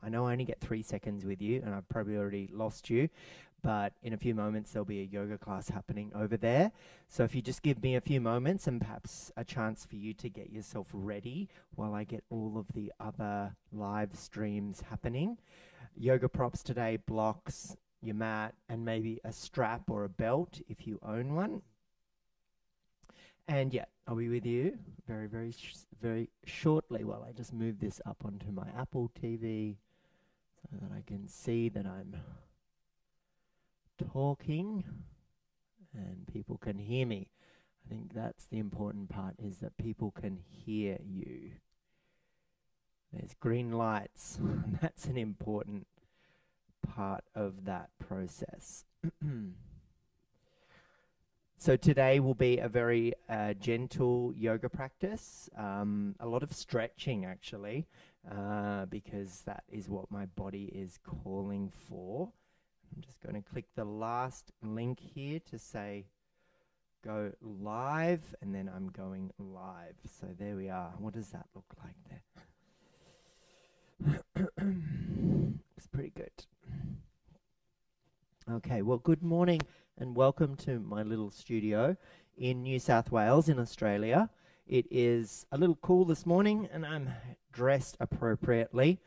I know I only get 3 seconds with you, and I've probably already lost you, but in a few moments there'll be a yoga class happening over there. So if you just give me a few moments and perhaps a chance for you to get yourself ready while I get all of the other live streams happening. Yoga props today: blocks, your mat, and maybe a strap or a belt if you own one. And yeah, I'll be with you very shortly while I just move this up onto my Apple TV so that I can see that I'm talking and people can hear me. I think that's the important part, is that people can hear you. There's green lights, and that's an important part of that process. So today will be a very gentle yoga practice, a lot of stretching actually, because that is what my body is calling for. I'm just going to click the last link here to say go live, and then I'm going live. So there we are. What does that look like there? It's pretty good. Okay, well, good morning and welcome to my little studio in New South Wales in Australia. It is a little cool this morning and I'm dressed appropriately.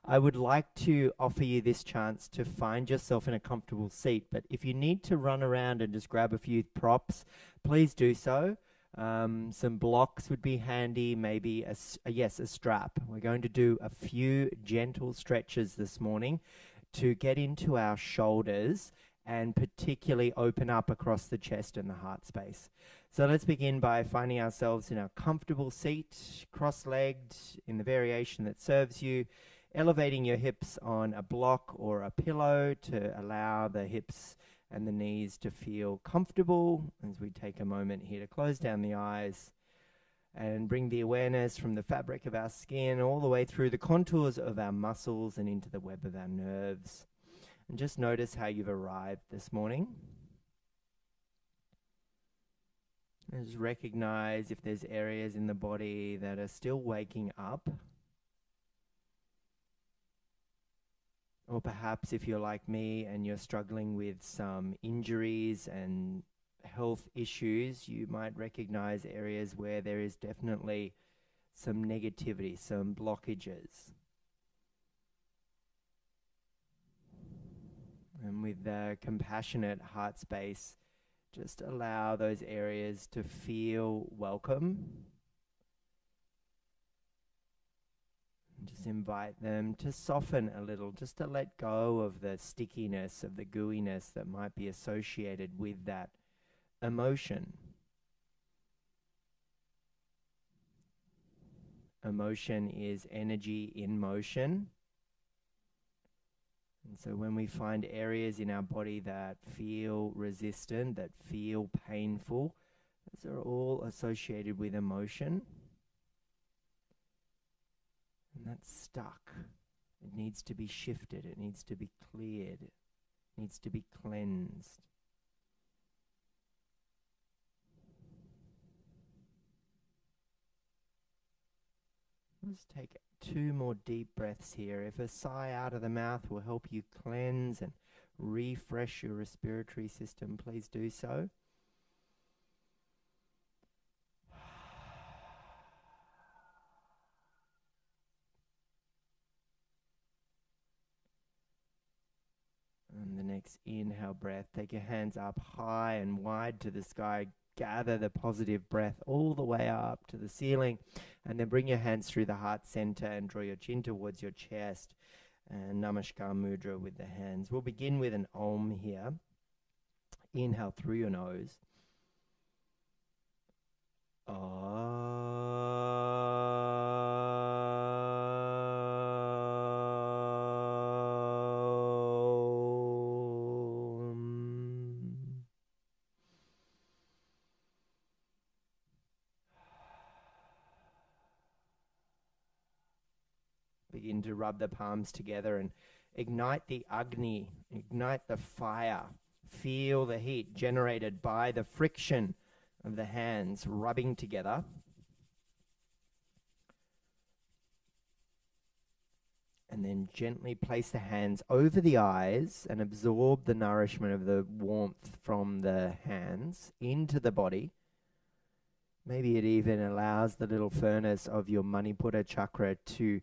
I would like to offer you this chance to find yourself in a comfortable seat, but if you need to run around and just grab a few props, please do so. Some blocks would be handy, maybe a strap. We're going to do a few gentle stretches this morning to get into our shoulders and particularly open up across the chest and the heart space. So let's begin by finding ourselves in a comfortable seat, cross-legged in the variation that serves you, elevating your hips on a block or a pillow to allow the hips and the knees to feel comfortable, as we take a moment here to close down the eyes and bring the awareness from the fabric of our skin all the way through the contours of our muscles and into the web of our nerves. And just notice how you've arrived this morning. And just recognize if there's areas in the body that are still waking up. Or perhaps if you're like me and you're struggling with some injuries and health issues, you might recognize areas where there is definitely some negativity, some blockages. And with the compassionate heart space, just allow those areas to feel welcome. Just invite them to soften a little, just to let go of the stickiness, of the gooiness that might be associated with that emotion. Emotion is energy in motion. And so when we find areas in our body that feel resistant, that feel painful, those are all associated with emotion. And that's stuck. It needs to be shifted. It needs to be cleared. It needs to be cleansed. Let's take 2 more deep breaths here. If a sigh out of the mouth will help you cleanse and refresh your respiratory system, please do so. And the next inhale breath, take your hands up high and wide to the sky. Gather the positive breath all the way up to the ceiling. And then bring your hands through the heart center and draw your chin towards your chest. And Namaskar Mudra with the hands. We'll begin with an Om here. Inhale through your nose. Begin to rub the palms together and ignite the Agni, ignite the fire. Feel the heat generated by the friction of the hands rubbing together. And then gently place the hands over the eyes and absorb the nourishment of the warmth from the hands into the body. Maybe it even allows the little furnace of your Manipura chakra to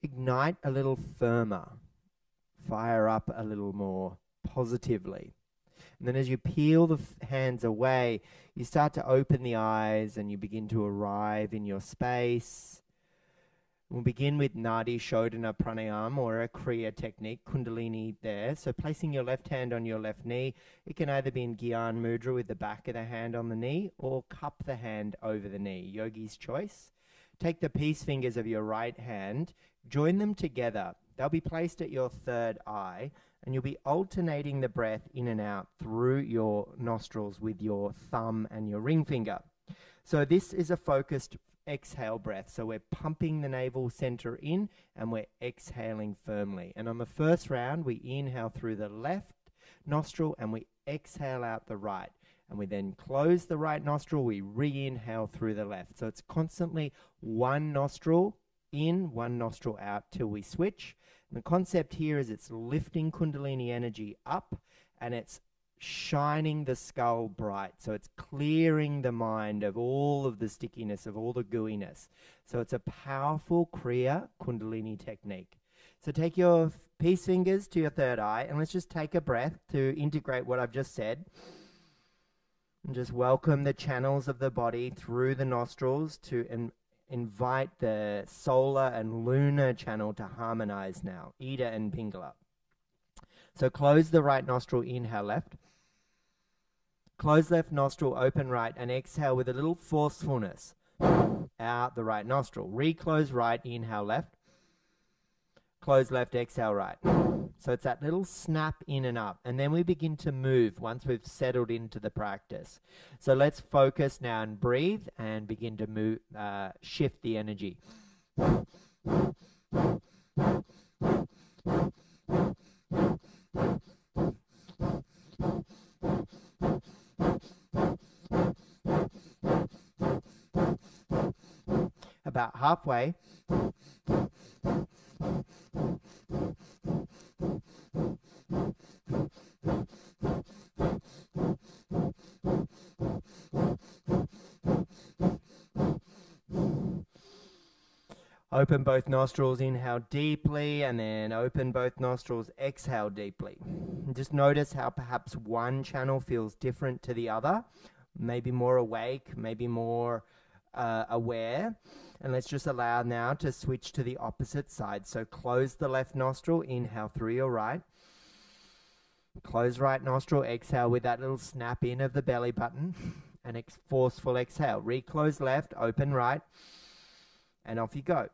ignite a little firmer, fire up a little more positively. And then as you peel the hands away, you start to open the eyes and you begin to arrive in your space. We'll begin with Nadi Shodhana pranayama, or a kriya technique, Kundalini there. So placing your left hand on your left knee. It can either be in Gyan Mudra with the back of the hand on the knee, or cup the hand over the knee, yogi's choice. Take the peace fingers of your right hand, join them together. They'll be placed at your third eye, and you'll be alternating the breath in and out through your nostrils with your thumb and your ring finger. So this is a focused exhale breath. So we're pumping the navel center in and we're exhaling firmly. And on the first round, we inhale through the left nostril and we exhale out the right. And we then close the right nostril, we re-inhale through the left. So it's constantly one nostril in, one nostril out till we switch. And the concept here is it's lifting Kundalini energy up and it's shining the skull bright. So it's clearing the mind of all of the stickiness, of all the gooiness. So it's a powerful kriya Kundalini technique. So take your peace fingers to your third eye and let's just take a breath to integrate what I've just said. And just welcome the channels of the body through the nostrils to invite the solar and lunar channel to harmonize now, Ida and Pingala. So close the right nostril, inhale left. Close left nostril, open right, and exhale with a little forcefulness out the right nostril. Reclose right, inhale left. Close left, exhale right. So it's that little snap in and up. And then we begin to move once we've settled into the practice. So let's focus now and breathe and begin to move, shift the energy. About halfway. Open both nostrils, inhale deeply, and then open both nostrils, exhale deeply. And just notice how perhaps one channel feels different to the other, maybe more awake, maybe more aware. And let's just allow now to switch to the opposite side. So close the left nostril, inhale through your right. Close right nostril, exhale with that little snap in of the belly button, and forceful exhale. Reclose left, open right. And off you go.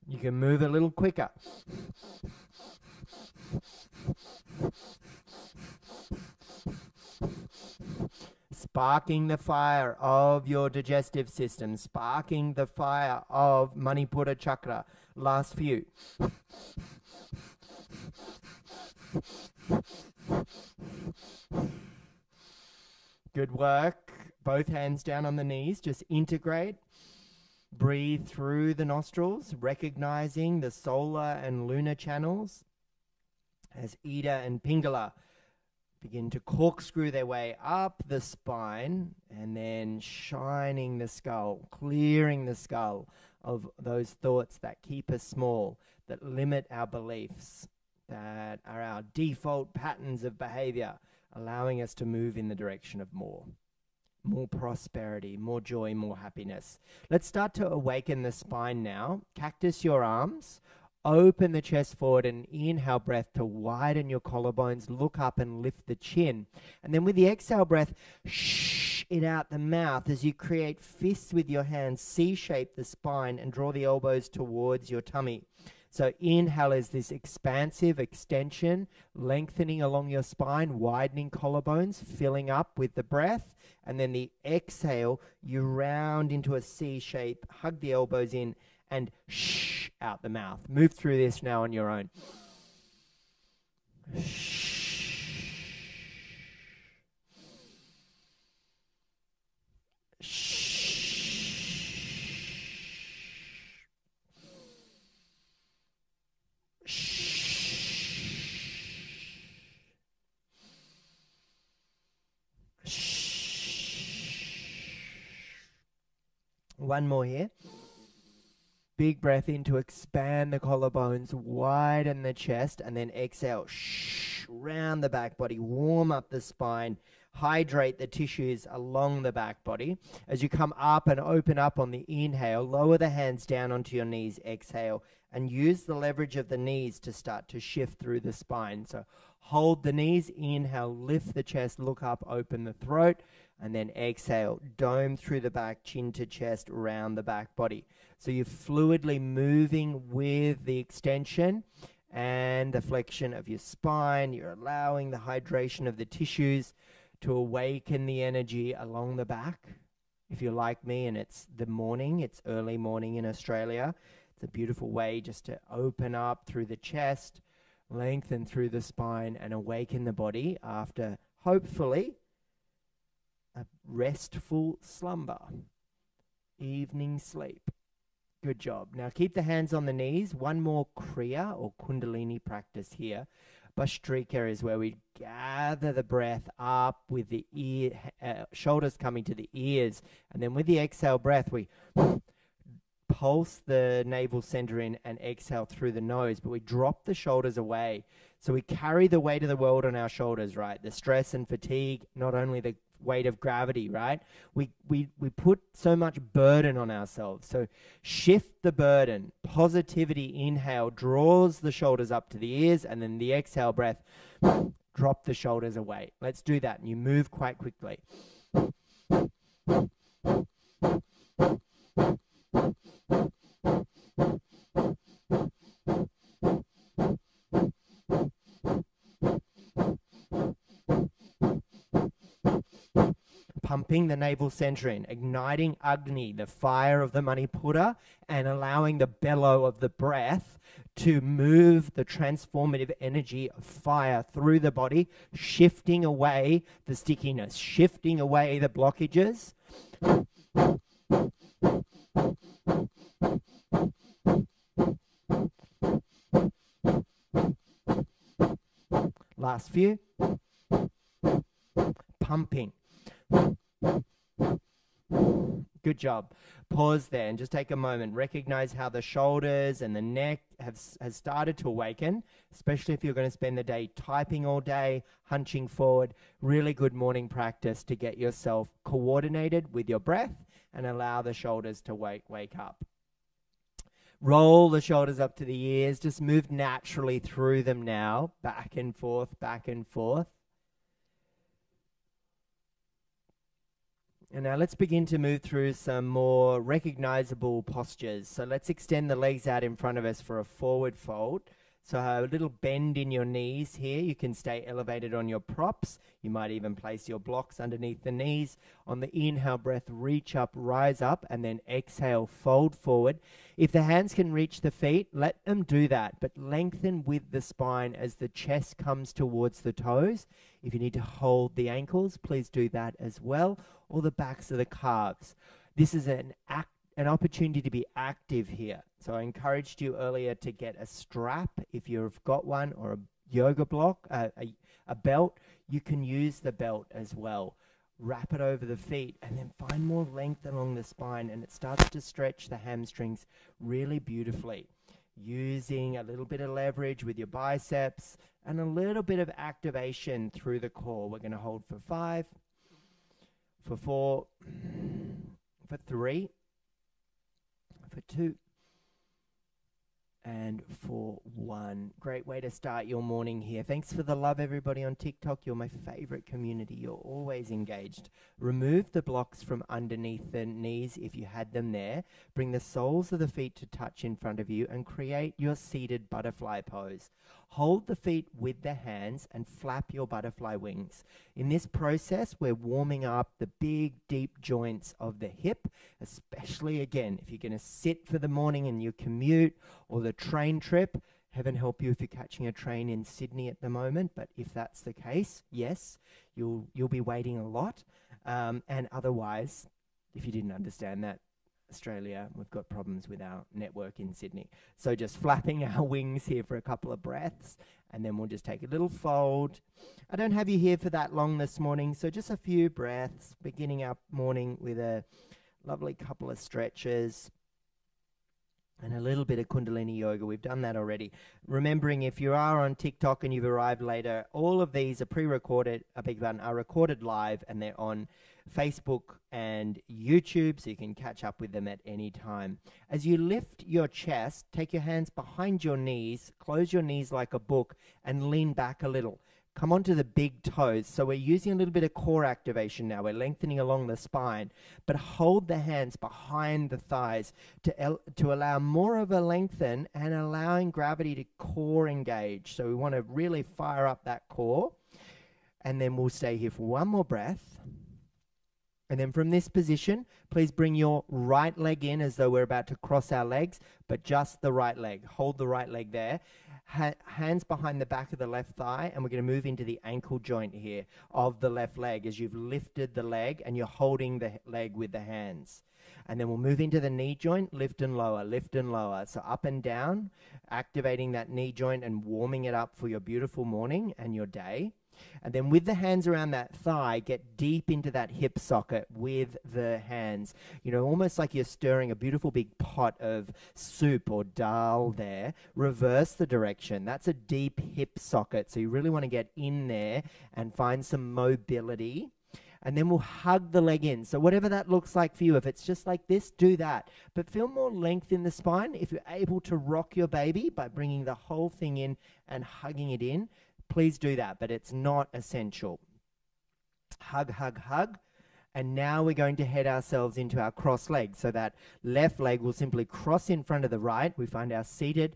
You can move a little quicker. Sparking the fire of your digestive system, sparking the fire of Manipura chakra. Last few. Good work. Both hands down on the knees. Just integrate. Breathe through the nostrils, recognizing the solar and lunar channels as Ida and Pingala begin to corkscrew their way up the spine and then shining the skull, clearing the skull of those thoughts that keep us small, that limit our beliefs, that are our default patterns of behavior, allowing us to move in the direction of more prosperity, more joy, more happiness. Let's start to awaken the spine now. Cactus your arms. Open the chest forward and inhale breath to widen your collarbones. Look up and lift the chin. And then with the exhale breath, shh it out the mouth as you create fists with your hands. C-shape the spine and draw the elbows towards your tummy. So inhale is this expansive extension, lengthening along your spine, widening collarbones, filling up with the breath. And then the exhale, you round into a C shape, hug the elbows in, and shh out the mouth. Move through this now on your own. One more here. Big breath in to expand the collarbones, widen the chest, and then exhale. Round the back body, warm up the spine, hydrate the tissues along the back body. As you come up and open up on the inhale, lower the hands down onto your knees, exhale, and use the leverage of the knees to start to shift through the spine. So hold the knees, inhale, lift the chest, look up, open the throat, and then exhale, dome through the back, chin to chest, round the back body. So you're fluidly moving with the extension and the flexion of your spine. You're allowing the hydration of the tissues to awaken the energy along the back. If you're like me and it's the morning, it's early morning in Australia, it's a beautiful way just to open up through the chest, lengthen through the spine, and awaken the body after, hopefully, a restful slumber, evening sleep. Good job. Now keep the hands on the knees. One more kriya or Kundalini practice here. Bhastrika is where we gather the breath up with the shoulders coming to the ears. And then with the exhale breath, we pulse the navel center in and exhale through the nose, but we drop the shoulders away. So we carry the weight of the world on our shoulders, right? The stress and fatigue, not only the weight of gravity, right? We put so much burden on ourselves. So shift the burden. Positivity, inhale, draws the shoulders up to the ears, and then the exhale breath, drop the shoulders away. Let's do that. And you move quite quickly. Pumping the navel center in, igniting Agni, the fire of the Manipura, and allowing the bellow of the breath to move the transformative energy of fire through the body, shifting away the stickiness, shifting away the blockages. Last few. Pumping. Good job. Pause there and just take a moment. Recognize how the shoulders and the neck has started to awaken, especially if you're going to spend the day typing all day, hunching forward. Really good morning practice to get yourself coordinated with your breath and allow the shoulders to wake up. Roll the shoulders up to the ears. Just move naturally through them now, back and forth, back and forth. And now let's begin to move through some more recognizable postures. So let's extend the legs out in front of us for a forward fold. So a little bend in your knees here. You can stay elevated on your props. You might even place your blocks underneath the knees. On the inhale breath, reach up, rise up, and then exhale, fold forward. If the hands can reach the feet, let them do that, but lengthen with the spine as the chest comes towards the toes. If you need to hold the ankles, please do that as well, or the backs of the calves. This is an opportunity to be active here. So I encouraged you earlier to get a strap if you've got one, or a yoga block, a belt. You can use the belt as well. Wrap it over the feet and then find more length along the spine, and it starts to stretch the hamstrings really beautifully. Using a little bit of leverage with your biceps and a little bit of activation through the core. We're going to hold for 5, for 4, for 3, for 2, and for 1. Great way to start your morning here. Thanks for the love, everybody on TikTok. You're my favorite community. You're always engaged. Remove the blocks from underneath the knees if you had them there. Bring the soles of the feet to touch in front of you and create your seated butterfly pose. Hold the feet with the hands and flap your butterfly wings. In this process, we're warming up the big, deep joints of the hip, especially, again, if you're going to sit for the morning in your commute or the train trip. Heaven help you if you're catching a train in Sydney at the moment, but if that's the case, yes, you'll be waiting a lot. And otherwise, if you didn't understand that, Australia, we've got problems with our network in Sydney. So just flapping our wings here for a couple of breaths, and then we'll just take a little fold. I don't have you here for that long this morning, so just a few breaths, beginning our morning with a lovely couple of stretches and a little bit of Kundalini yoga. We've done that already. Remembering, if you are on TikTok and you've arrived later, all of these are pre-recorded, are recorded live, and they're on Facebook and YouTube, so you can catch up with them at any time. As you lift your chest, take your hands behind your knees, close your knees like a book, and lean back a little. Come onto the big toes. So we're using a little bit of core activation now. We're lengthening along the spine, but hold the hands behind the thighs to allow more of a lengthen and allowing gravity to core engage. So we want to really fire up that core. And then we'll stay here for one more breath. And then from this position, please bring your right leg in as though we're about to cross our legs, but just the right leg. Hold the right leg there. Hands behind the back of the left thigh, and we're going to move into the ankle joint here of the left leg as you've lifted the leg and you're holding the leg with the hands. And then we'll move into the knee joint, lift and lower, lift and lower. So up and down, activating that knee joint and warming it up for your beautiful morning and your day. And then with the hands around that thigh, get deep into that hip socket with the hands. You know, almost like you're stirring a beautiful big pot of soup or dal there. Reverse the direction. That's a deep hip socket. So you really want to get in there and find some mobility. And then we'll hug the leg in. So whatever that looks like for you, if it's just like this, do that. But feel more length in the spine. If you're able to rock your baby by bringing the whole thing in and hugging it in, please do that, but it's not essential. Hug, hug, hug. And now we're going to head ourselves into our cross legs. So that left leg will simply cross in front of the right. We find our seated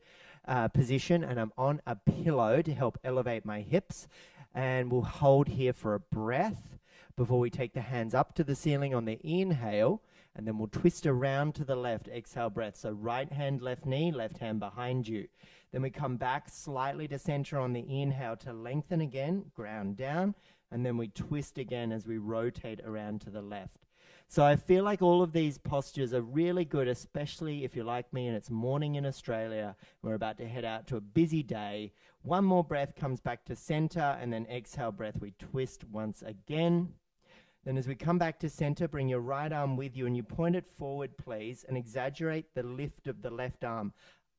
position, and I'm on a pillow to help elevate my hips. And we'll hold here for a breath before we take the hands up to the ceiling on the inhale. And then we'll twist around to the left, exhale breath. So right hand, left knee, left hand behind you. Then we come back slightly to center on the inhale to lengthen again, ground down, and then we twist again as we rotate around to the left. So I feel like all of these postures are really good, especially if you're like me and it's morning in Australia. We're about to head out to a busy day. One more breath, comes back to center, and then exhale breath, we twist once again. Then as we come back to center, bring your right arm with you and you point it forward, please, and exaggerate the lift of the left arm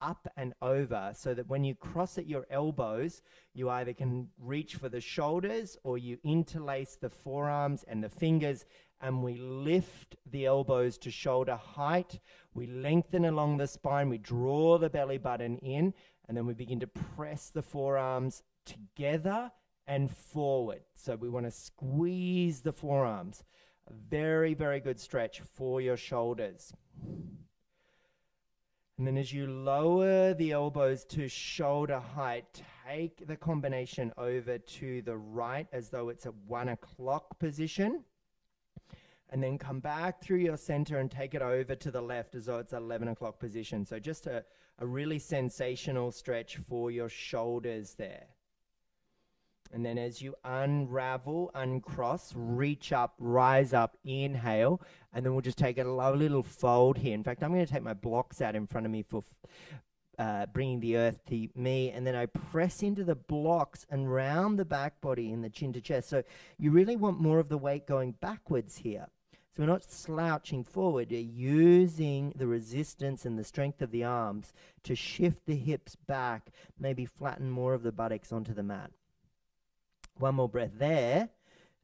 up and over, so that when you cross at your elbows, you either can reach for the shoulders or you interlace the forearms and the fingers, and we lift the elbows to shoulder height. We lengthen along the spine, we draw the belly button in, and then we begin to press the forearms together and forward. So we want to squeeze the forearms. A very, very good stretch for your shoulders. And then as you lower the elbows to shoulder height, take the combination over to the right as though it's a 1 o'clock position. And then come back through your center and take it over to the left as though it's 11 o'clock position. So just a really sensational stretch for your shoulders there. And then as you unravel, uncross, reach up, rise up, inhale, and then we'll just take a little fold here. In fact, I'm going to take my blocks out in front of me for bringing the earth to me, and then I press into the blocks and round the back body in the chin to chest. So you really want more of the weight going backwards here. So we're not slouching forward, you're using the resistance and the strength of the arms to shift the hips back, maybe flatten more of the buttocks onto the mat. One more breath there,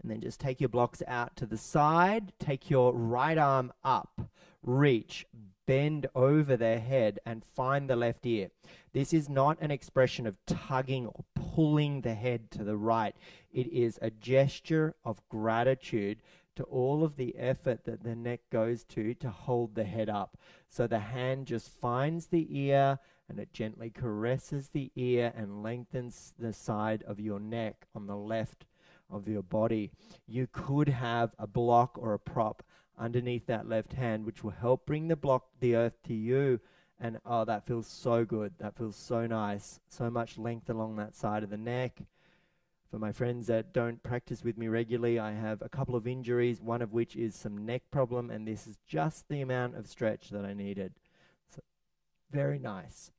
and then just take your blocks out to the side. Take your right arm up, reach, bend over their head and find the left ear. This is not an expression of tugging or pulling the head to the right. It is a gesture of gratitude to all of the effort that the neck goes to hold the head up. So the hand just finds the ear and it gently caresses the ear and lengthens the side of your neck on the left of your body. You could have a block or a prop underneath that left hand, which will help bring the earth to you. And oh, that feels so good. That feels so nice. So much length along that side of the neck. For my friends that don't practice with me regularly, I have a couple of injuries, one of which is some neck problem, and this is just the amount of stretch that I needed. So, very nice.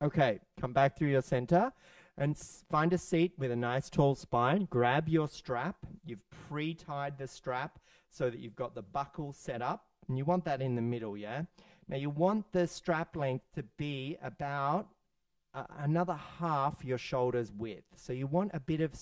Okay, come back through your center and find a seat with a nice tall spine. Grab your strap. You've pre-tied the strap so that you've got the buckle set up, and you want that in the middle, yeah? Now you want the strap length to be about another half your shoulder's width. So you want a bit of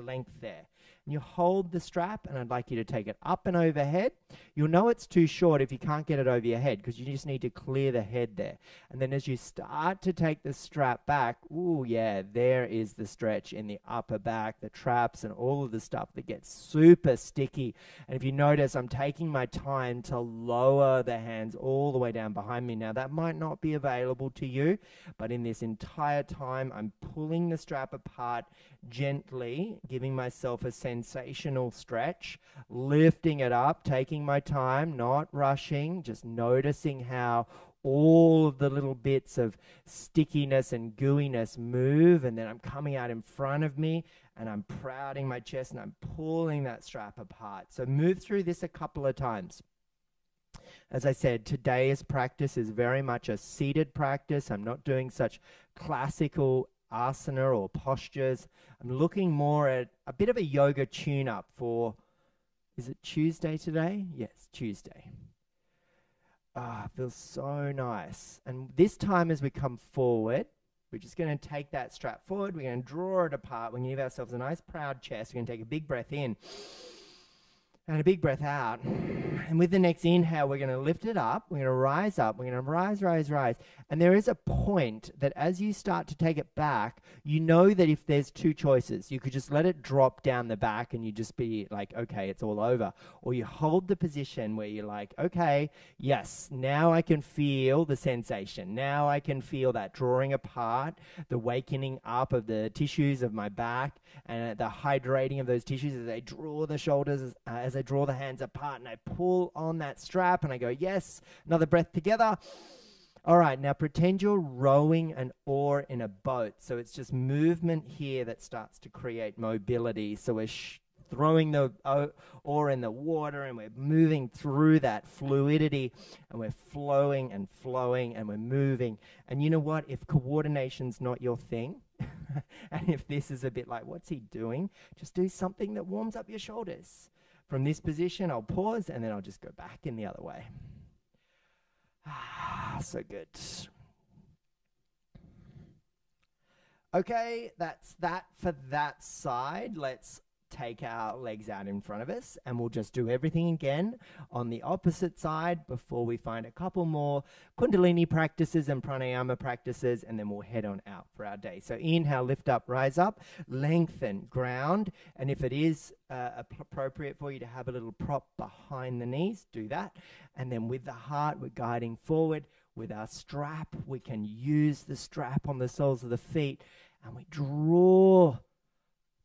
length there. And you hold the strap, and I'd like you to take it up and overhead. You'll know it's too short if you can't get it over your head, because you just need to clear the head there. And then as you start to take the strap back, ooh, yeah, there is the stretch in the upper back, the traps, and all of the stuff that gets super sticky. And if you notice, I'm taking my time to lower the hands all the way down behind me. Now, that might not be available to you, but in this entire time, I'm pulling the strap apart gently, giving myself a sensational stretch, lifting it up, taking my time, not rushing, just noticing how all of the little bits of stickiness and gooiness move, and then I'm coming out in front of me and I'm crowding my chest and I'm pulling that strap apart. So move through this a couple of times. As I said, today's practice is very much a seated practice. I'm not doing such classical asana or postures. I'm looking more at a bit of a yoga tune-up for, is it Tuesday today? Yes, Tuesday. It feels so nice. And this time as we come forward, we're just going to take that strap forward. We're going to draw it apart. We're going to give ourselves a nice proud chest. We're going to take a big breath in and a big breath out. And with the next inhale, we're going to lift it up. We're going to rise up. We're going to rise, rise, rise. And there is a point that as you start to take it back, you know that if there's two choices, you could just let it drop down the back and you just be like, okay, it's all over. Or you hold the position where you're like, okay, yes, now I can feel the sensation. Now I can feel that drawing apart, the wakening up of the tissues of my back, and the hydrating of those tissues as I draw the shoulders, as I draw the hands apart, and I pull on that strap and I go, yes, another breath together. All right, now pretend you're rowing an oar in a boat. So it's just movement here that starts to create mobility. So we're throwing the oar in the water and we're moving through that fluidity and we're flowing and flowing and we're moving. And you know what? If coordination's not your thing, and if this is a bit like, what's he doing? Just do something that warms up your shoulders. From this position, I'll pause and then I'll just go back in the other way. So good. Okay, that's that for that side. Let's take our legs out in front of us and we'll just do everything again on the opposite side before we find a couple more Kundalini practices and pranayama practices, and then we'll head on out for our day. So inhale, lift up, rise up, lengthen, ground, and if it is appropriate for you to have a little prop behind the knees, do that. And then with the heart, we're guiding forward. With our strap, we can use the strap on the soles of the feet and we draw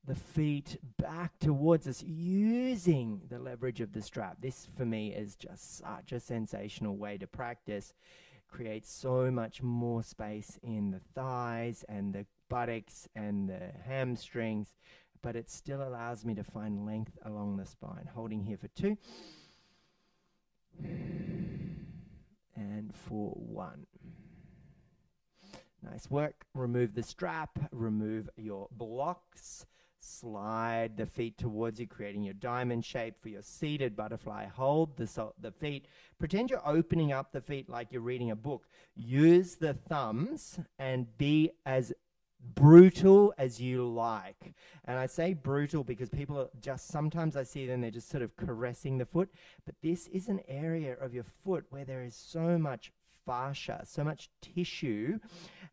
the feet back towards us using the leverage of the strap. This for me is just such a sensational way to practice. Creates so much more space in the thighs and the buttocks and the hamstrings, but it still allows me to find length along the spine. Holding here for 2 and for 1. Nice work. Remove the strap, remove your blocks. Slide the feet towards you, creating your diamond shape for your seated butterfly. Hold the feet. Pretend you're opening up the feet like you're reading a book. Use the thumbs and be as brutal as you like. And I say brutal because people are just, sometimes I see them, they're just sort of caressing the foot. But this is an area of your foot where there is so much fascia, so much tissue,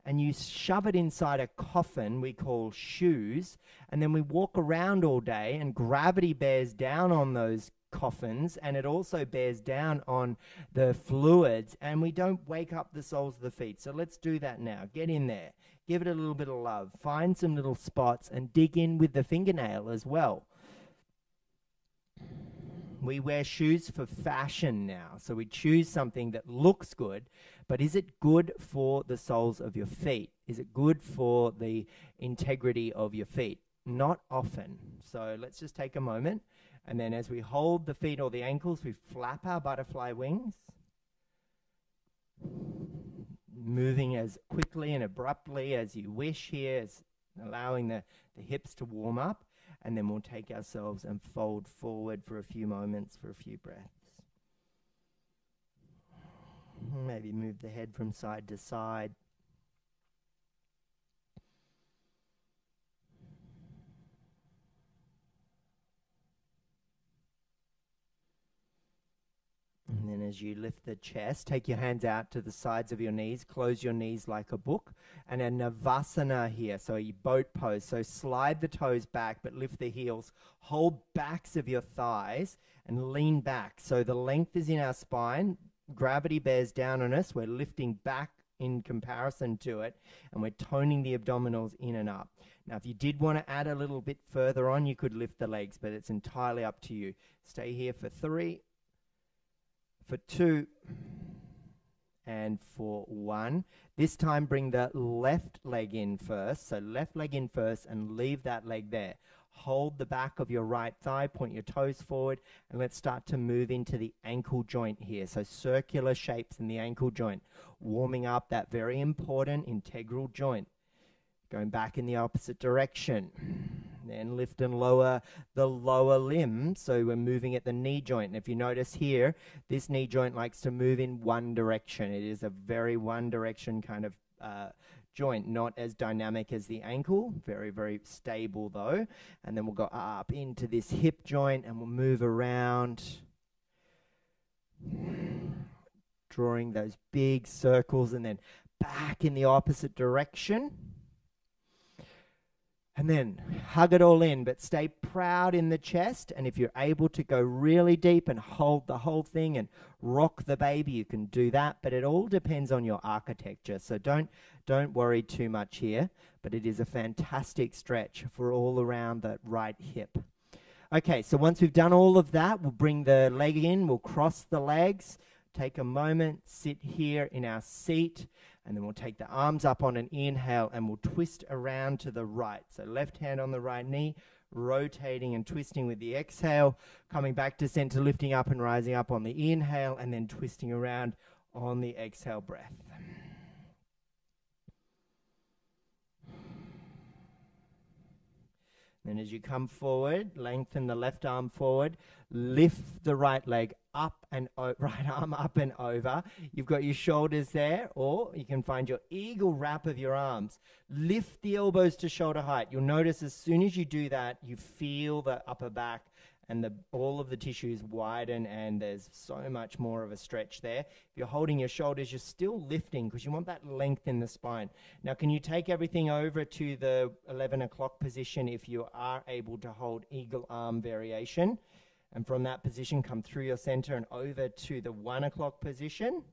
and you shove it inside a coffin we call shoes, and then we walk around all day, and gravity bears down on those coffins, and it also bears down on the fluids, and we don't wake up the soles of the feet. So let's do that now. Get in there. Give it a little bit of love. Find some little spots and dig in with the fingernail as well. We wear shoes for fashion now. So we choose something that looks good, but is it good for the soles of your feet? Is it good for the integrity of your feet? Not often. So let's just take a moment. And then as we hold the feet or the ankles, we flap our butterfly wings, moving as quickly and abruptly as you wish here, allowing the hips to warm up. And then we'll take ourselves and fold forward for a few moments, for a few breaths. Maybe move the head from side to side. And then as you lift the chest, take your hands out to the sides of your knees, close your knees like a book, and a Navasana here, so a boat pose. So slide the toes back, but lift the heels. Hold backs of your thighs and lean back. So the length is in our spine. Gravity bears down on us. We're lifting back in comparison to it, and we're toning the abdominals in and up. Now, if you did want to add a little bit further on, you could lift the legs, but it's entirely up to you. Stay here for 3, for 2, and for 1. This time bring the left leg in first. So left leg in first and leave that leg there. Hold the back of your right thigh, point your toes forward, and let's start to move into the ankle joint here. So circular shapes in the ankle joint, warming up that very important integral joint. Going back in the opposite direction. Then lift and lower the lower limb. So we're moving at the knee joint. And if you notice here, this knee joint likes to move in one direction. It is a very one direction kind of joint, not as dynamic as the ankle. Very, very stable though. And then we'll go up into this hip joint and we'll move around, drawing those big circles, and then back in the opposite direction. And then hug it all in, but stay proud in the chest. And if you're able to go really deep and hold the whole thing and rock the baby, you can do that. But it all depends on your architecture. So don't worry too much here. But it is a fantastic stretch for all around the right hip. Okay, so once we've done all of that, we'll bring the leg in. We'll cross the legs. Take a moment, sit here in our seat, and then we'll take the arms up on an inhale and we'll twist around to the right. So left hand on the right knee, rotating and twisting with the exhale, coming back to center, lifting up and rising up on the inhale, and then twisting around on the exhale breath. Then as you come forward, lengthen the left arm forward, lift the right leg up and right arm up and over. You've got your shoulders there, or you can find your eagle wrap of your arms. Lift the elbows to shoulder height. You'll notice as soon as you do that, you feel the upper back and all of the tissues widen, and there's so much more of a stretch there. If you're holding your shoulders, you're still lifting because you want that length in the spine. Now, can you take everything over to the 11 o'clock position if you are able to hold eagle arm variation? And from that position, come through your center and over to the 1 o'clock position.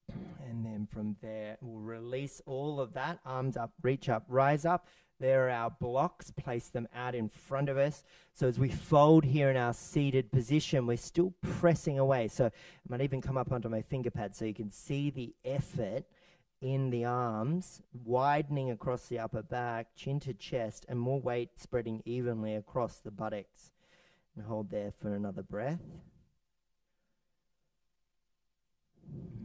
And then from there, we'll release all of that. Arms up, reach up, rise up. There are our blocks. Place them out in front of us. So as we fold here in our seated position, we're still pressing away. So I might even come up onto my finger pad so you can see the effort in the arms, widening across the upper back, chin to chest, and more weight spreading evenly across the buttocks. And hold there for another breath.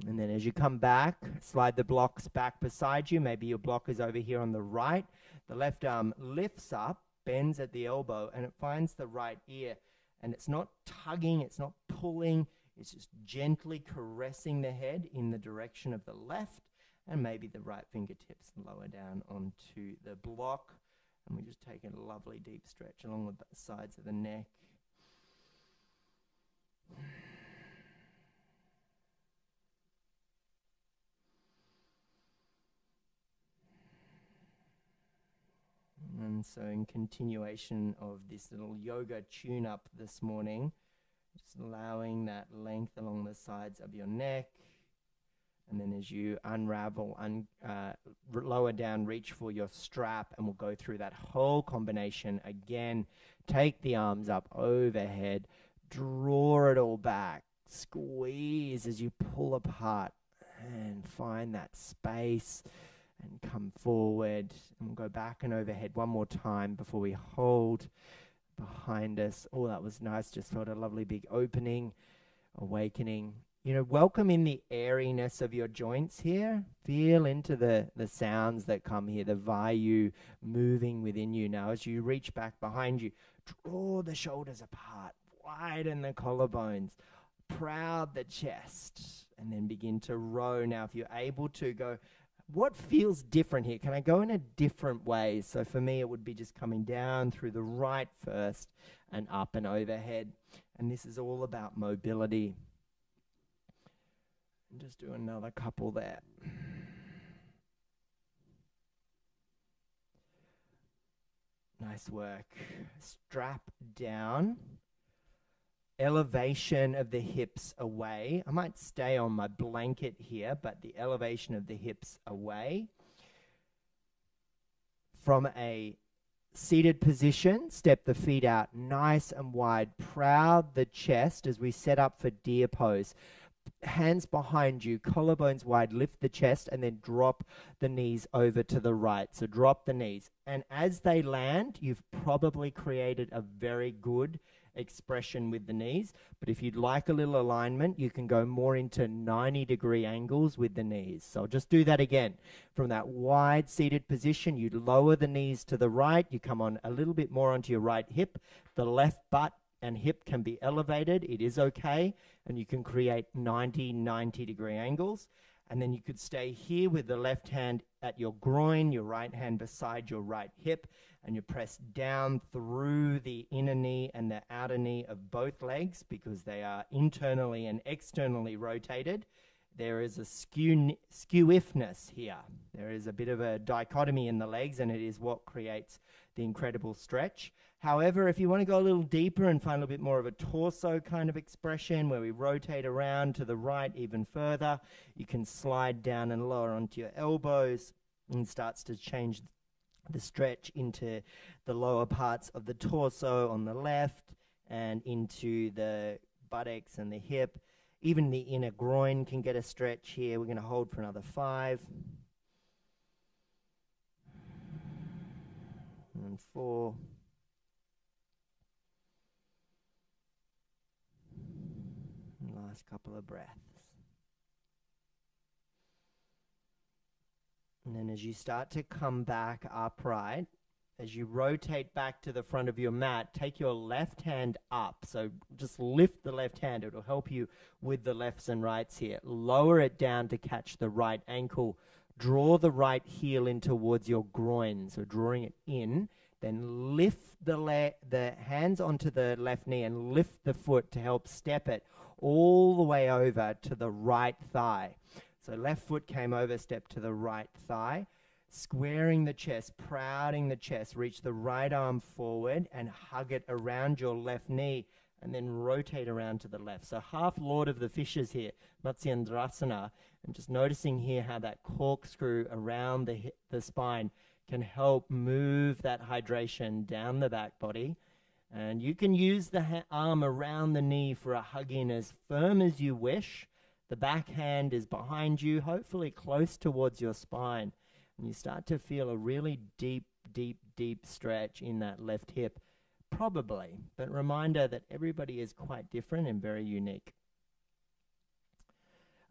And then as you come back, slide the blocks back beside you. Maybe your block is over here on the right. The left arm lifts up, bends at the elbow, and it finds the right ear. And it's not tugging, it's not pulling, it's just gently caressing the head in the direction of the left, and maybe the right fingertips lower down onto the block. And we just take a lovely deep stretch along the sides of the neck. And so in continuation of this little yoga tune-up this morning, just allowing that length along the sides of your neck. And then as you unravel, lower down, reach for your strap, and we'll go through that whole combination again. Take the arms up overhead, draw it all back, squeeze as you pull apart, and find that space, and come forward. And we'll go back and overhead one more time before we hold behind us. Oh, that was nice. Just felt a lovely big opening, awakening. You know, welcome in the airiness of your joints here. Feel into the sounds that come here, the vayu moving within you. Now, as you reach back behind you, draw the shoulders apart, widen the collarbones, proud the chest, and then begin to row. Now, if you're able to go, what feels different here? Can I go in a different way? So for me, it would be just coming down through the right first and up and overhead. And this is all about mobility. And just do another couple there. Nice work. Strap down. Elevation of the hips away. I might stay on my blanket here, but the elevation of the hips away. From a seated position, step the feet out nice and wide. Proud the chest as we set up for deer pose. Hands behind you, collarbones wide, lift the chest, and then drop the knees over to the right. So drop the knees. And as they land, you've probably created a very good expression with the knees. But if you'd like a little alignment, you can go more into 90-degree angles with the knees. So I'll just do that again. From that wide seated position, you lower the knees to the right. You come on a little bit more onto your right hip. The left butt and hip can be elevated. It is okay. And you can create 90-degree angles. And then you could stay here with the left hand at your groin, your right hand beside your right hip, and you press down through the inner knee and the outer knee of both legs because they are internally and externally rotated. There is a skewiffness here. There is a bit of a dichotomy in the legs, and it is what creates the incredible stretch. However, if you want to go a little deeper and find a little bit more of a torso kind of expression where we rotate around to the right even further, you can slide down and lower onto your elbows and starts to change the stretch into the lower parts of the torso on the left and into the buttocks and the hip. Even the inner groin can get a stretch here. We're going to hold for another 5. And 4. Last couple of breaths. And then as you start to come back upright, as you rotate back to the front of your mat, take your left hand up. So just lift the left hand. It will help you with the lefts and rights here. Lower it down to catch the right ankle. Draw the right heel in towards your groin. So drawing it in. Then lift the hands onto the left knee and lift the foot to help step it all the way over to the right thigh. So left foot came over, step to the right thigh. Squaring the chest, prouding the chest. Reach the right arm forward and hug it around your left knee and then rotate around to the left. So half Lord of the Fishes here, Matsyendrasana. And just noticing here how that corkscrew around the spine can help move that hydration down the back body. And you can use the arm around the knee for a hug in as firm as you wish. The back hand is behind you, hopefully close towards your spine. And you start to feel a really deep, deep, deep stretch in that left hip, probably. But reminder that everybody is quite different and very unique.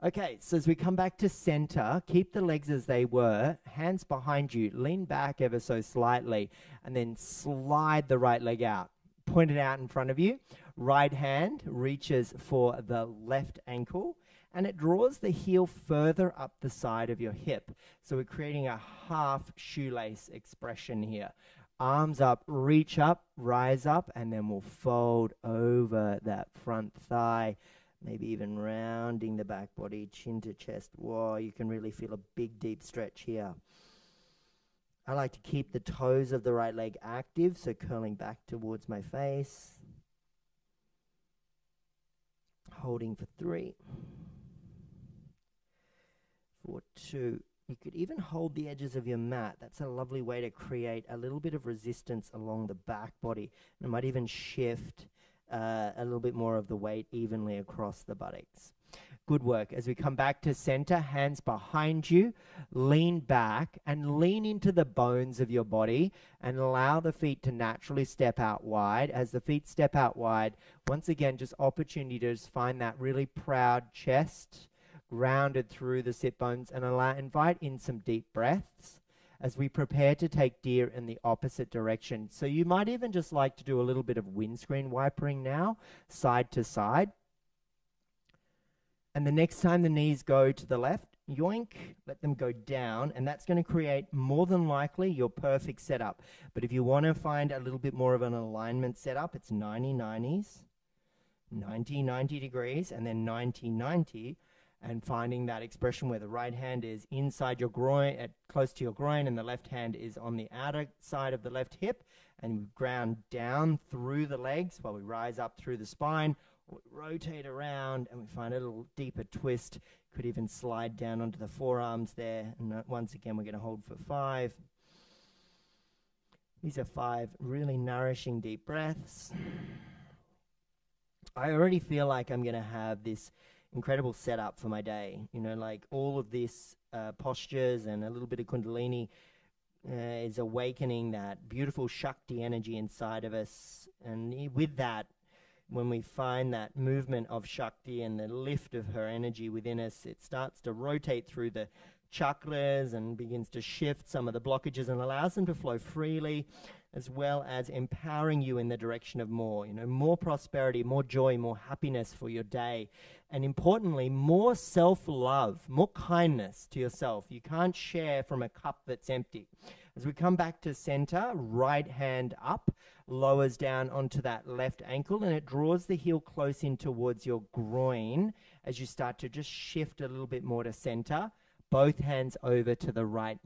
Okay, so as we come back to center, keep the legs as they were, hands behind you, lean back ever so slightly, and then slide the right leg out. Point it out in front of you. Right hand reaches for the left ankle, and it draws the heel further up the side of your hip. So we're creating a half shoelace expression here. Arms up, reach up, rise up, and then we'll fold over that front thigh. Maybe even rounding the back body, chin to chest. Whoa, you can really feel a big, deep stretch here. I like to keep the toes of the right leg active, so curling back towards my face. Holding for 3, for 2. You could even hold the edges of your mat. That's a lovely way to create a little bit of resistance along the back body. And it might even shift a little bit more of the weight evenly across the buttocks. Good work. As we come back to center, hands behind you, lean back and lean into the bones of your body and allow the feet to naturally step out wide. As the feet step out wide, once again, just opportunity to just find that really proud chest, grounded through the sit bones, and invite in some deep breaths as we prepare to take deer in the opposite direction. So you might even just like to do a little bit of windscreen wipering now, side to side. And the next time the knees go to the left, yoink, let them go down, and that's going to create more than likely your perfect setup. But if you want to find a little bit more of an alignment setup, it's 90-90s, 90-90 degrees, and then 90-90, and finding that expression where the right hand is inside your groin, close to your groin, and the left hand is on the outer side of the left hip, and we ground down through the legs while we rise up through the spine. We rotate around and we find a little deeper twist. Could even slide down onto the forearms there. And once again, we're going to hold for 5. These are 5 really nourishing deep breaths. I already feel like I'm going to have this incredible setup for my day. You know, like all of this postures and a little bit of Kundalini is awakening that beautiful Shakti energy inside of us. And with that, when we find that movement of Shakti and the lift of her energy within us, it starts to rotate through the chakras and begins to shift some of the blockages and allows them to flow freely, as well as empowering you in the direction of more, more prosperity, more joy, more happiness for your day. And importantly, more self-love, more kindness to yourself. You can't share from a cup that's empty. As we come back to center, right hand up, lowers down onto that left ankle, and it draws the heel close in towards your groin as you start to just shift a little bit more to center. Both hands over to the right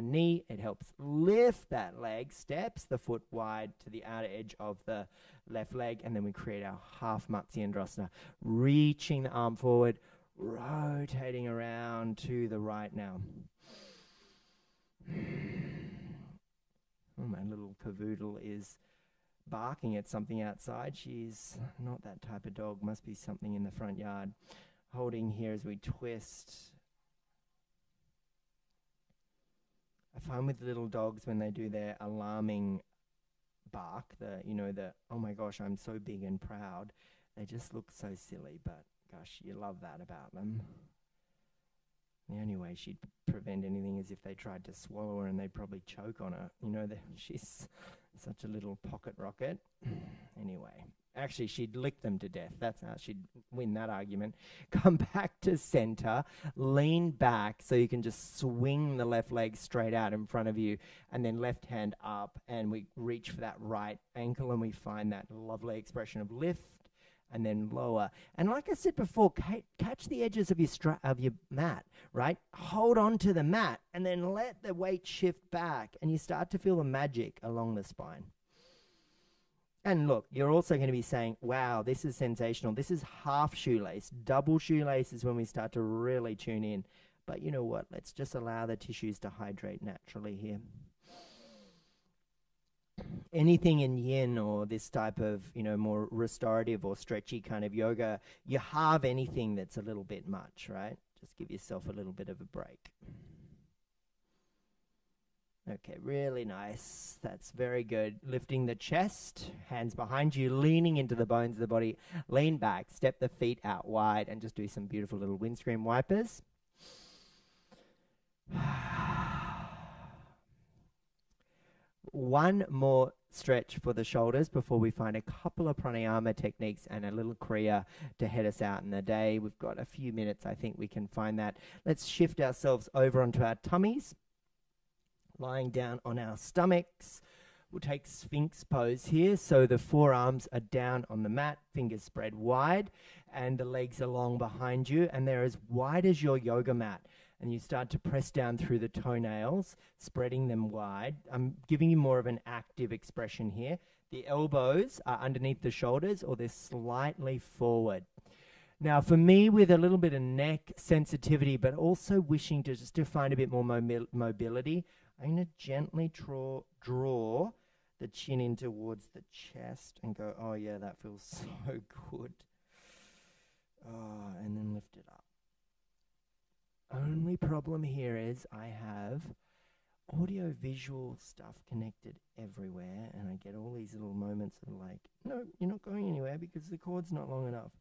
knee. It helps lift that leg, steps the foot wide to the outer edge of the left leg, and then we create our half Matsyendrasana, reaching the arm forward, rotating around to the right now. Oh, my little cavoodle is barking at something outside. She's not that type of dog. Must be something in the front yard. Holding here as we twist. I find with little dogs when they do their alarming bark, oh my gosh, I'm so big and proud, they just look so silly, but gosh, you love that about them. The only way she'd prevent anything is if they tried to swallow her and they'd probably choke on her. She's such a little pocket rocket. Anyway, actually, she'd lick them to death. That's how she'd win that argument. Come back to center, lean back so you can just swing the left leg straight out in front of you, and then left hand up, and we reach for that right ankle, and we find that lovely expression of lift, and then lower. And like I said before, catch the edges of your mat, right? Hold on to the mat and then let the weight shift back, and you start to feel the magic along the spine. And look, you're also going to be saying, wow, this is sensational. This is half shoelace. Double shoelace is when we start to really tune in. But you know what? Let's just allow the tissues to hydrate naturally here. Anything in yin or this type of, more restorative or stretchy kind of yoga, you halve anything that's a little bit much, right? Just give yourself a little bit of a break. Okay, really nice. That's very good. Lifting the chest, hands behind you, leaning into the bones of the body. Lean back, step the feet out wide, and just do some beautiful little windscreen wipers. One more stretch for the shoulders before we find a couple of pranayama techniques and a little kriya to head us out in the day. We've got a few minutes, I think we can find that. Let's shift ourselves over onto our tummies, lying down on our stomachs. We'll take Sphinx pose here. So the forearms are down on the mat, fingers spread wide, and the legs are long behind you, and they're as wide as your yoga mat. and you start to press down through the toenails, spreading them wide. I'm giving you more of an active expression here. The elbows are underneath the shoulders, or they're slightly forward. Now, for me, with a little bit of neck sensitivity, but also wishing to just to find a bit more mobility, I'm going to gently draw the chin in towards the chest and go, oh yeah, that feels so good. Oh, and then lift it up. Only problem here is I have audio-visual stuff connected everywhere, and I get all these little moments of like, no, you're not going anywhere because the cord's not long enough.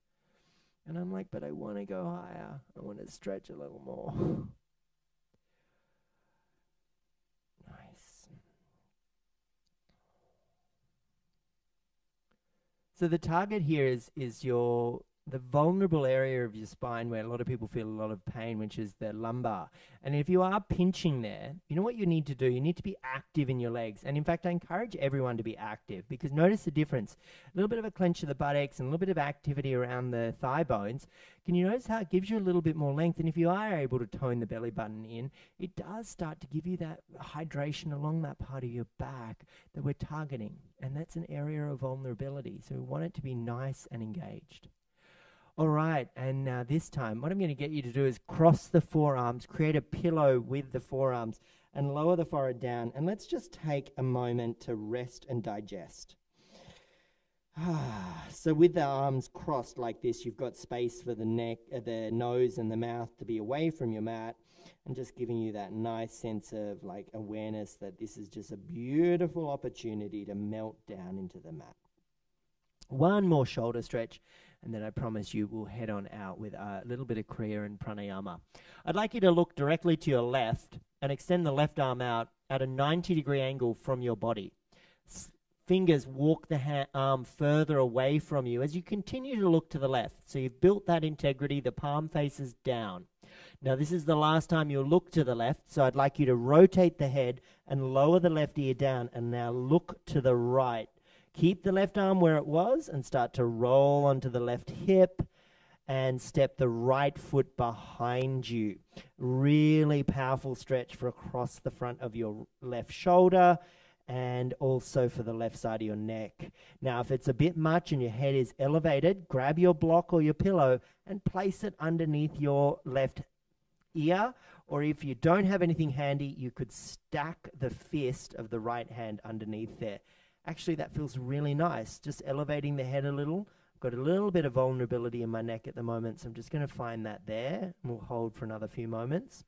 And I'm like, but I want to go higher. I want to stretch a little more. Nice. So the target here is the vulnerable area of your spine where a lot of people feel a lot of pain, which is the lumbar. And if you are pinching there, you know what you need to do? You need to be active in your legs. And in fact, I encourage everyone to be active, because notice the difference. A little bit of a clench of the buttocks and a little bit of activity around the thigh bones. Can you notice how it gives you a little bit more length? And if you are able to tone the belly button in, it does start to give you that hydration along that part of your back that we're targeting. And that's an area of vulnerability. So we want it to be nice and engaged. All right, and now this time, what I'm going to get you to do is cross the forearms, create a pillow with the forearms, and lower the forehead down. And let's just take a moment to rest and digest. So with the arms crossed like this, you've got space for the neck, the nose and the mouth to be away from your mat, and just giving you that nice sense of like awareness that this is just a beautiful opportunity to melt down into the mat. One more shoulder stretch, and then I promise you we'll head on out with a little bit of kriya and pranayama. I'd like you to look directly to your left and extend the left arm out at a 90-degree angle from your body. Fingers walk the arm further away from you as you continue to look to the left. So you've built that integrity, the palm faces down. Now this is the last time you'll look to the left, so I'd like you to rotate the head and lower the left ear down, and now look to the right. Keep the left arm where it was and start to roll onto the left hip and step the right foot behind you. Really powerful stretch for across the front of your left shoulder and also for the left side of your neck. Now, if it's a bit much and your head is elevated, grab your block or your pillow and place it underneath your left ear. Or if you don't have anything handy, you could stack the fist of the right hand underneath there. Actually, that feels really nice, just elevating the head a little. I've got a little bit of vulnerability in my neck at the moment, so I'm just going to find that there, and we'll hold for another few moments.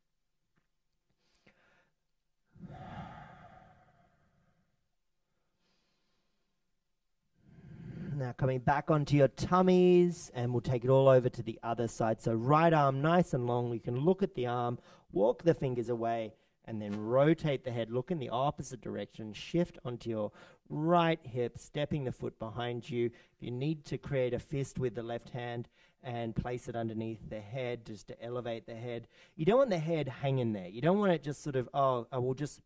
Now coming back onto your tummies, and we'll take it all over to the other side. So right arm nice and long. You can look at the arm, walk the fingers away, and then rotate the head, look in the opposite direction, shift onto your right hip, stepping the foot behind you. If you need to create a fist with the left hand and place it underneath the head just to elevate the head. You don't want the head hanging there. You don't want it just sort of, we'll just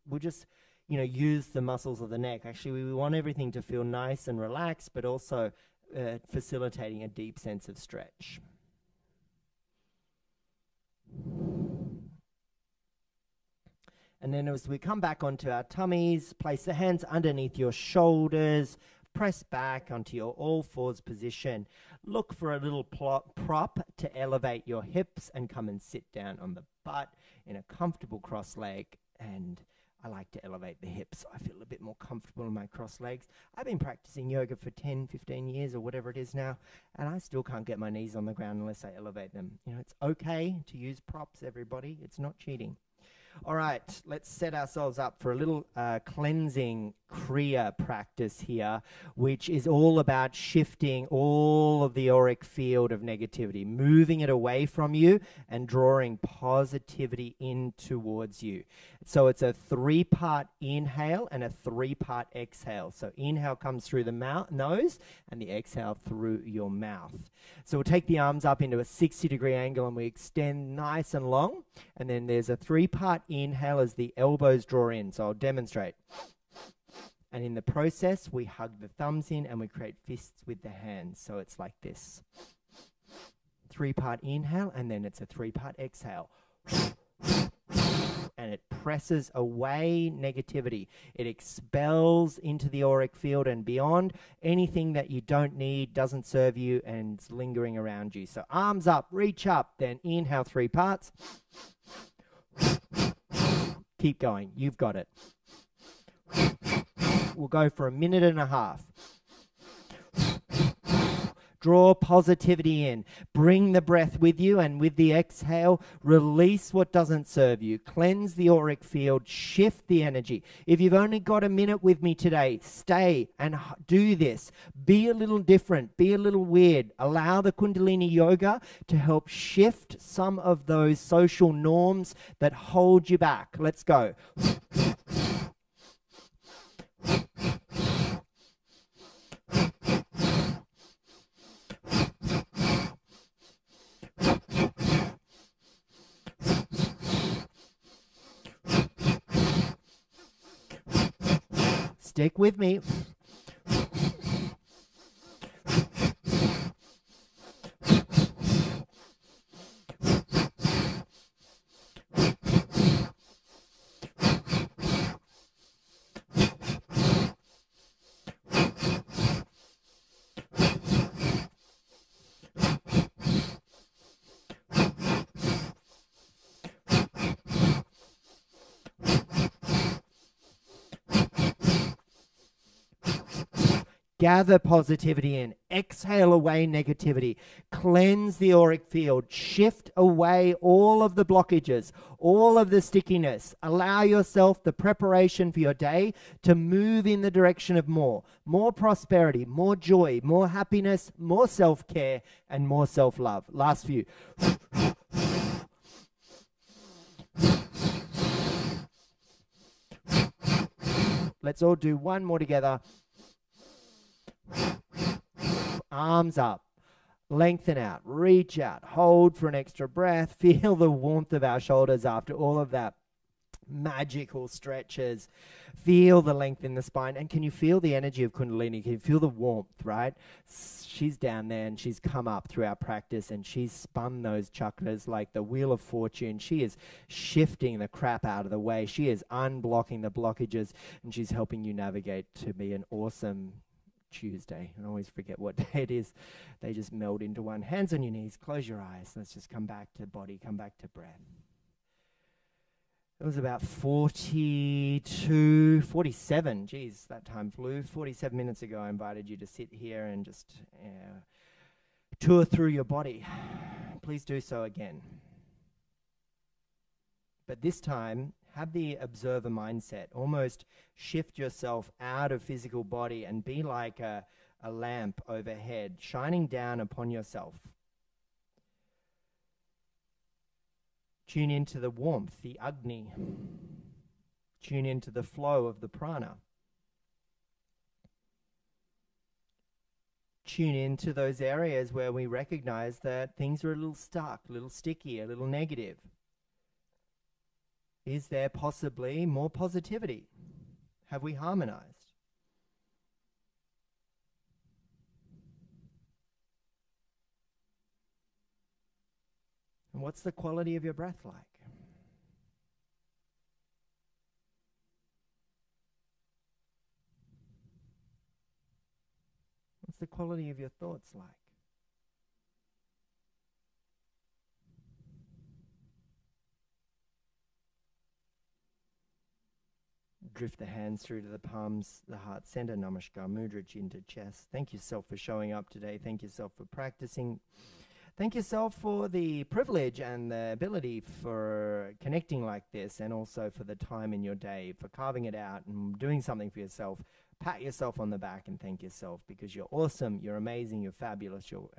use the muscles of the neck. Actually, we want everything to feel nice and relaxed, but also facilitating a deep sense of stretch. And then as we come back onto our tummies, place the hands underneath your shoulders, press back onto your all fours position. Look for a little prop to elevate your hips and come and sit down on the butt in a comfortable cross leg. And I like to elevate the hips so I feel a bit more comfortable in my cross legs. I've been practicing yoga for 10, 15 years or whatever it is now, and I still can't get my knees on the ground unless I elevate them. You know, it's okay to use props, everybody. It's not cheating. All right, let's set ourselves up for a little cleansing kriya practice here, which is all about shifting all of the auric field of negativity, moving it away from you and drawing positivity in towards you. So it's a 3-part inhale and a 3-part exhale. So inhale comes through the nose and the exhale through your mouth. So we'll take the arms up into a 60-degree angle and we extend nice and long. And then there's a 3-part inhale as the elbows draw in. So I'll demonstrate. And in the process, we hug the thumbs in and we create fists with the hands. So it's like this. 3-part inhale and then it's a 3-part exhale. And it presses away negativity. It expels into the auric field and beyond anything that you don't need, doesn't serve you, and is lingering around you. So arms up, reach up, then inhale 3 parts. Keep going. You've got it. We'll go for 1.5 minutes. Draw positivity in. Bring the breath with you, and with the exhale, release what doesn't serve you. Cleanse the auric field. Shift the energy. If you've only got 1 minute with me today, stay and do this. Be a little different. Be a little weird. Allow the Kundalini yoga to help shift some of those social norms that hold you back. Let's go. Stick with me. Gather positivity in. Exhale away negativity. Cleanse the auric field. Shift away all of the blockages, all of the stickiness. Allow yourself the preparation for your day to move in the direction of more prosperity, more joy, more happiness, more self-care, and more self-love. Last few. Let's all do one more together. Arms up, lengthen out, reach out, hold for an extra breath. Feel the warmth of our shoulders after all of that magical stretches. Feel the length in the spine. And can you feel the energy of Kundalini? Can you feel the warmth, right? She's down there and she's come up through our practice and she's spun those chakras like the wheel of fortune. She is shifting the crap out of the way. She is unblocking the blockages and she's helping you navigate to be an awesome Tuesday. I always forget what day it is. They just meld into one. Hands on your knees. Close your eyes. Let's just come back to body. Come back to breath. It was about 47. Geez, that time flew. 47 minutes ago, I invited you to sit here and just tour through your body. Please do so again. But this time, have the observer mindset. Almost shift yourself out of physical body and be like a lamp overhead, shining down upon yourself. Tune into the warmth, the Agni. Tune into the flow of the prana. Tune into those areas where we recognize that things are a little stuck, a little sticky, a little negative. Is there possibly more positivity? Have we harmonized? And what's the quality of your breath like? What's the quality of your thoughts like? Drift the hands through to the palms, the heart center, namaskar, mudra, chin to chest. Thank yourself for showing up today. Thank yourself for practicing. Thank yourself for the privilege and the ability for connecting like this, and also for the time in your day, for carving it out and doing something for yourself. Pat yourself on the back and thank yourself, because you're awesome, you're amazing, you're fabulous, you're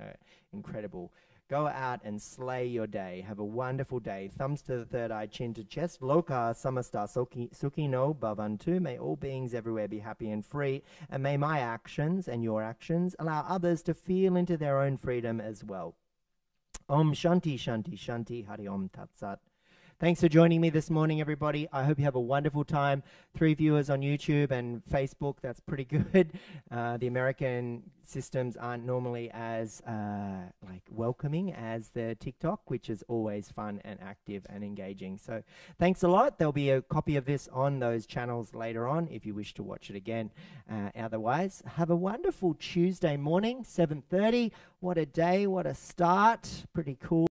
incredible. Go out and slay your day. Have a wonderful day. Thumbs to the third eye, chin to chest. Loka samasta sukhi no bhavantu. May all beings everywhere be happy and free. And may my actions and your actions allow others to feel into their own freedom as well. Om Shanti Shanti Shanti Hari Om Tat Sat. Thanks for joining me this morning, everybody. I hope you have a wonderful time. 3 viewers on YouTube and Facebook. That's pretty good. The American systems aren't normally as welcoming as the TikTok, which is always fun and active and engaging. So thanks a lot. There'll be a copy of this on those channels later on if you wish to watch it again. Otherwise, have a wonderful Tuesday morning, 7:30. What a day, what a start. Pretty cool.